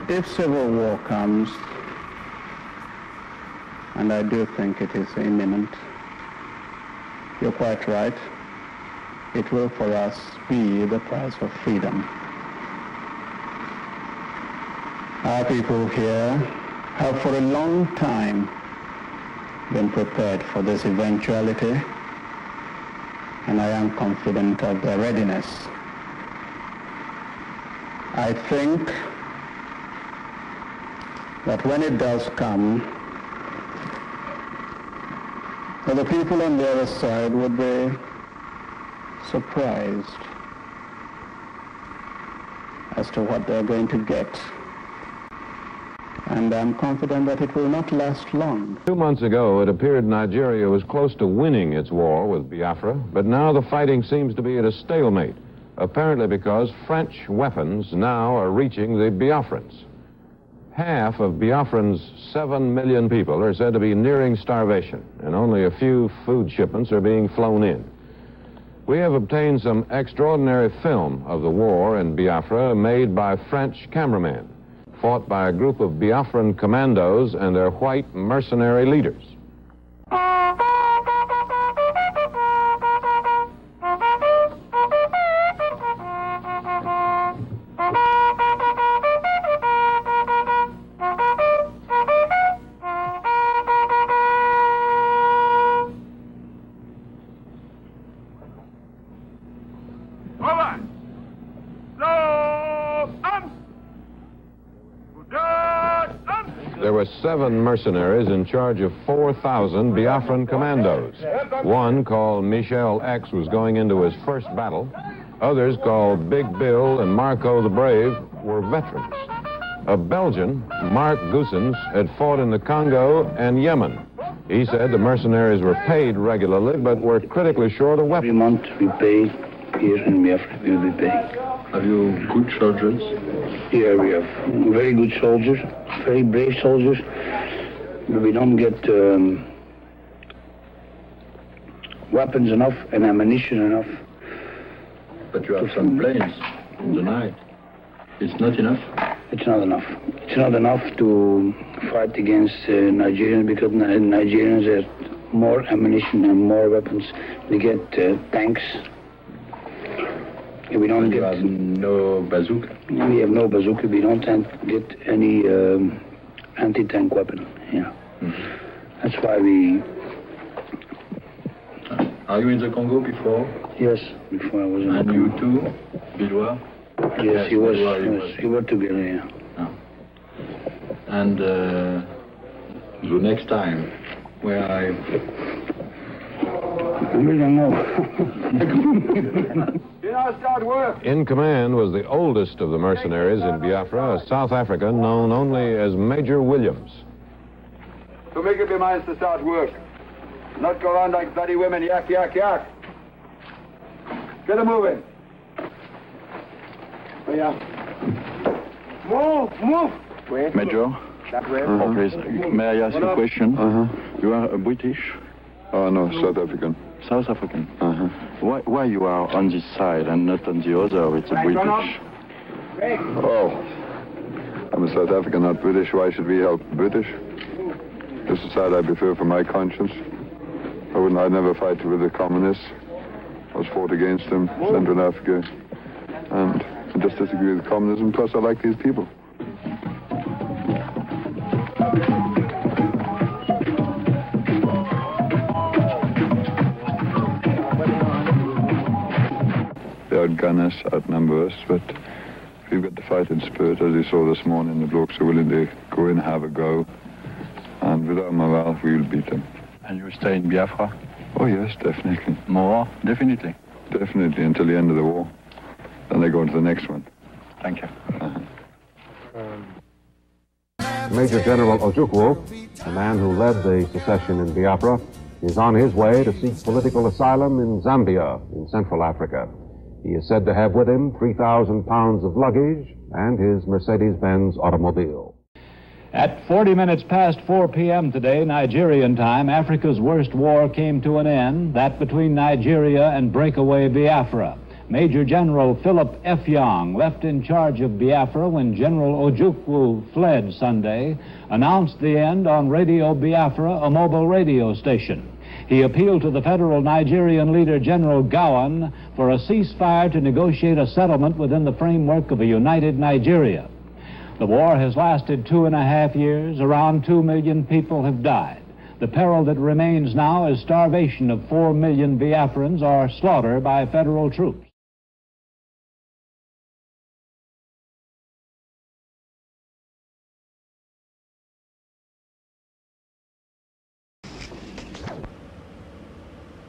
if civil war comes, and I do think it is imminent, you're quite right, it will for us be the price of freedom. Our people here have for a long time been prepared for this eventuality, and I am confident of their readiness. I think that when it does come, that the people on the other side would be surprised as to what they're going to get. And I'm confident that it will not last long. 2 months ago, it appeared Nigeria was close to winning its war with Biafra, but now the fighting seems to be at a stalemate, apparently because French weapons now are reaching the Biafrans. Half of Biafran's 7 million people are said to be nearing starvation, and only a few food shipments are being flown in. We have obtained some extraordinary film of the war in Biafra made by French cameramen, fought by a group of Biafran commandos and their white mercenary leaders. There were 7 mercenaries in charge of 4,000 Biafran commandos. One, called Michel X, was going into his first battle. Others, called Big Bill and Marco the Brave, were veterans. A Belgian, Mark Goossens, had fought in the Congo and Yemen. He said the mercenaries were paid regularly, but were critically short of weapons. Every month we pay here in Biafra, we will be paying. Have you good soldiers? Yeah, we have very good soldiers, very brave soldiers, but we don't get weapons enough and ammunition enough. But you have some planes in the night. It's not enough? It's not enough. It's not enough to fight against Nigerians, because Nigerians have more ammunition and more weapons. They get tanks. We don't get... have no bazooka? We have no bazooka. We don't get any anti-tank weapon. Yeah. Mm-hmm. That's why we... Are you in the Congo before? Yes, before I was in the Congo. And you too, Bidouar? Yes, he was. Yes, we were together, yeah. Oh. And the next time, where are you? I really don't know. In command was the oldest of the mercenaries in Biafra, a South African known only as Major Williams. So make up your minds to start work. Not go around like bloody women, yak, yak, yak. Get them moving. Oh, yeah. Move! Wait. Major, please, may I ask you a question? You are a British? Oh, no, South African. South African? Why you are on this side and not on the other with the British? Oh, I'm a South African, not British. Why should we help the British? This is the side I prefer for my conscience. I'd never fight with the communists. I was fought against them, Central Africa. And I just disagree with communism, plus I like these people. They outgun us, outnumber us, but we've got the fighting spirit, as you saw this morning. The blokes are willing to go in, have a go, and without morale, we will beat them. And you stay in Biafra? Oh yes, definitely. More? Definitely? Definitely, until the end of the war. Then they go into the next one. Thank you. Major General Ojukwu, the man who led the secession in Biafra, is on his way to seek political asylum in Zambia, in Central Africa. He is said to have with him 3,000 pounds of luggage and his Mercedes-Benz automobile. At 40 minutes past 4 p.m. today, Nigerian time, Africa's worst war came to an end, that between Nigeria and breakaway Biafra. Major General Philip F. Young, left in charge of Biafra when General Ojukwu fled Sunday, announced the end on Radio Biafra, a mobile radio station. He appealed to the federal Nigerian leader, General Gowan, for a ceasefire to negotiate a settlement within the framework of a united Nigeria. The war has lasted 2.5 years. Around 2 million people have died. The peril that remains now is starvation of 4 million Biafrans or slaughter by federal troops.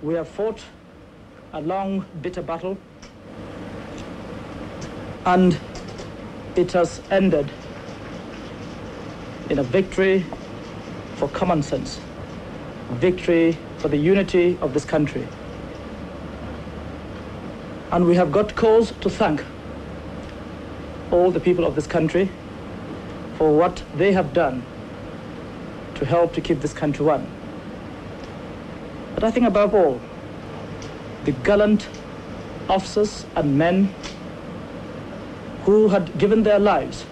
We have fought a long, bitter battle, and it has ended in a victory for common sense, victory for the unity of this country. And we have got cause to thank all the people of this country for what they have done to help to keep this country one. But I think above all, the gallant officers and men who had given their lives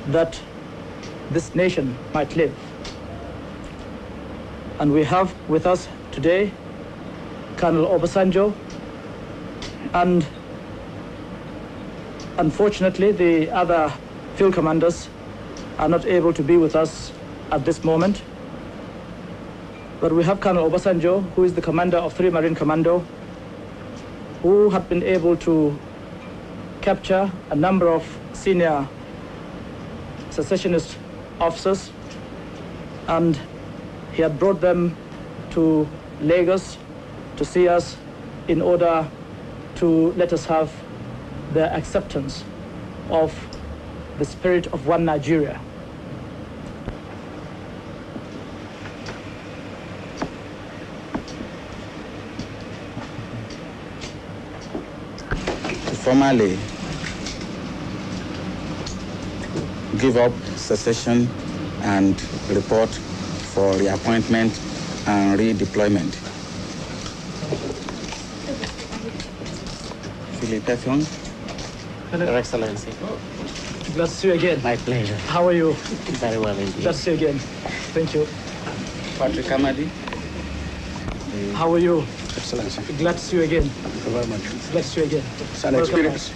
that this nation might live. And we have with us today Colonel Obasanjo, and unfortunately the other field commanders are not able to be with us at this moment. But we have Colonel Obasanjo, who is the commander of 3 Marine Commando, who had been able to capture a number of senior secessionist officers, and he had brought them to Lagos to see us in order to let us have their acceptance of the spirit of one Nigeria. Formally give up secession and report for reappointment and redeployment. Philip F. Young. Your Excellency. Glad to see you again. My pleasure. How are you? Very well indeed. Glad to see you again. Thank you. Patrick Amadi. How are you? Excellency. Glad to see you again. Thank you very much. Glad to see you again. It's an experience.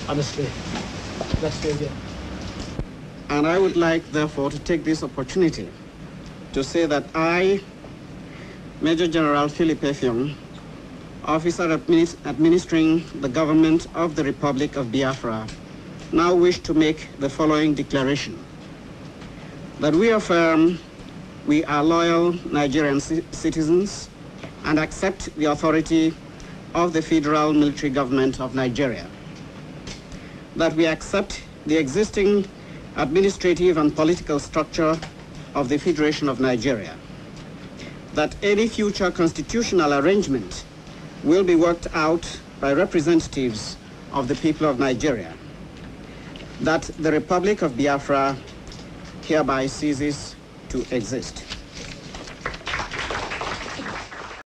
Honestly, glad to see you again. And I would like, therefore, to take this opportunity to say that I, Major General Philip F. Young, officer administering the government of the Republic of Biafra, now wish to make the following declaration. That we affirm we are loyal Nigerian citizens and accept the authority of the federal military government of Nigeria. That we accept the existing administrative and political structure of the Federation of Nigeria. That any future constitutional arrangement will be worked out by representatives of the people of Nigeria. That the Republic of Biafra hereby ceases to exist.